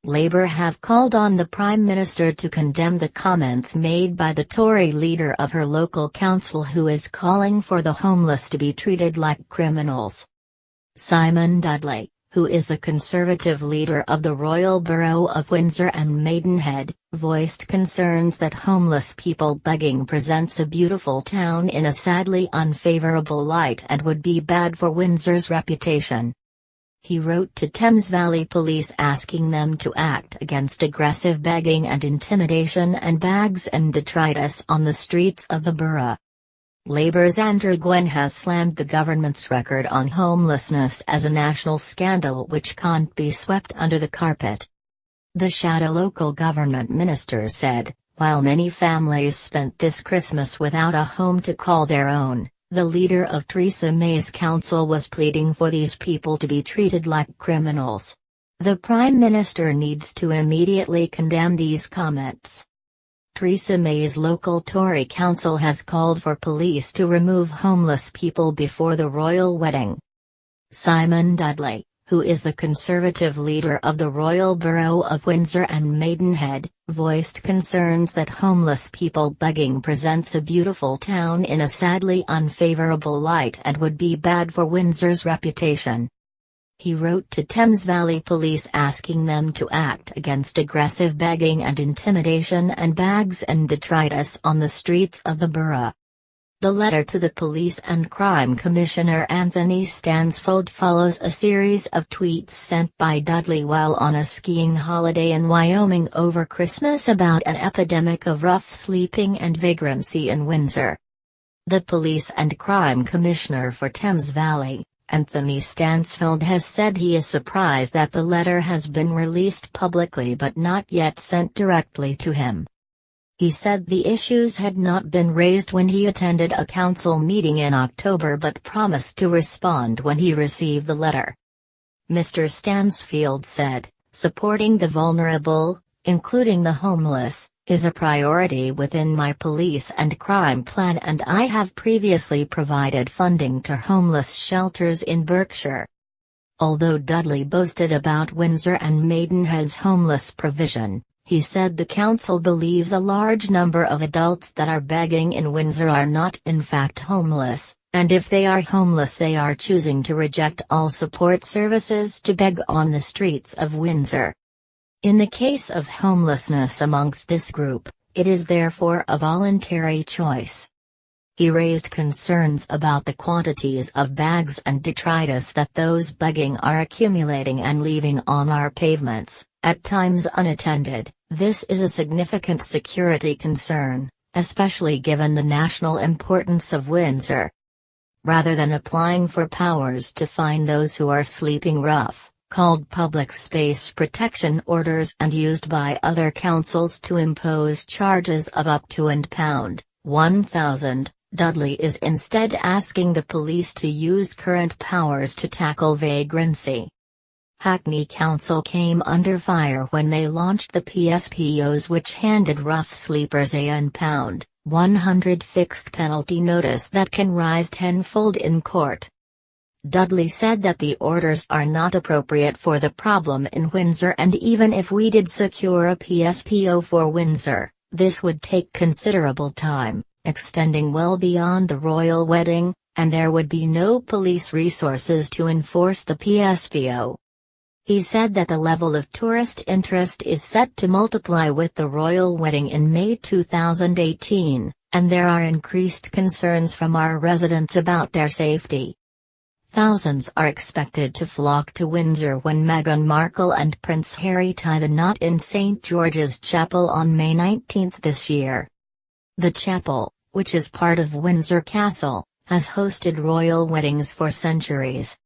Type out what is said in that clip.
Labour have called on the Prime Minister to condemn the comments made by the Tory leader of her local council, who is calling for the homeless to be treated like criminals. Simon Dudley, who is the Conservative leader of the Royal Borough of Windsor and Maidenhead, voiced concerns that homeless people begging presents a beautiful town in a sadly unfavourable light and would be bad for Windsor's reputation. He wrote to Thames Valley Police asking them to act against aggressive begging and intimidation and bags and detritus on the streets of the borough. Labour's Andrew Gwynn has slammed the government's record on homelessness as a national scandal which can't be swept under the carpet. The shadow local government minister said, while many families spent this Christmas without a home to call their own, the leader of Theresa May's council was pleading for these people to be treated like criminals. The Prime Minister needs to immediately condemn these comments. Theresa May's local Tory council has called for police to remove homeless people before the royal wedding. Simon Dudley, who is the Conservative leader of the Royal Borough of Windsor and Maidenhead, voiced concerns that homeless people begging presents a beautiful town in a sadly unfavourable light and would be bad for Windsor's reputation. He wrote to Thames Valley Police asking them to act against aggressive begging and intimidation and bags and detritus on the streets of the borough. The letter to the Police and Crime Commissioner Anthony Stansfeld follows a series of tweets sent by Dudley while on a skiing holiday in Wyoming over Christmas about an epidemic of rough sleeping and vagrancy in Windsor. The Police and Crime Commissioner for Thames Valley, Anthony Stansfeld, has said he is surprised that the letter has been released publicly but not yet sent directly to him. He said the issues had not been raised when he attended a council meeting in October but promised to respond when he received the letter. Mr. Stansfeld said, "Supporting the vulnerable, including the homeless, is a priority within my police and crime plan, and I have previously provided funding to homeless shelters in Berkshire." Although Dudley boasted about Windsor and Maidenhead's homeless provision, he said the council believes a large number of adults that are begging in Windsor are not in fact homeless, and if they are homeless they are choosing to reject all support services to beg on the streets of Windsor. In the case of homelessness amongst this group, it is therefore a voluntary choice. He raised concerns about the quantities of bags and detritus that those begging are accumulating and leaving on our pavements, at times unattended. This is a significant security concern, especially given the national importance of Windsor. Rather than applying for powers to fine those who are sleeping rough, called public space protection orders and used by other councils to impose charges of up to £1,000, Dudley is instead asking the police to use current powers to tackle vagrancy. Hackney Council came under fire when they launched the PSPOs, which handed rough sleepers a £100 fixed penalty notice that can rise tenfold in court. Dudley said that the orders are not appropriate for the problem in Windsor, and even if we did secure a PSPO for Windsor, this would take considerable time, extending well beyond the royal wedding, and there would be no police resources to enforce the PSPO. He said that the level of tourist interest is set to multiply with the royal wedding in May 2018, and there are increased concerns from our residents about their safety. Thousands are expected to flock to Windsor when Meghan Markle and Prince Harry tie the knot in St. George's Chapel on May 19 this year. The chapel, which is part of Windsor Castle, has hosted royal weddings for centuries.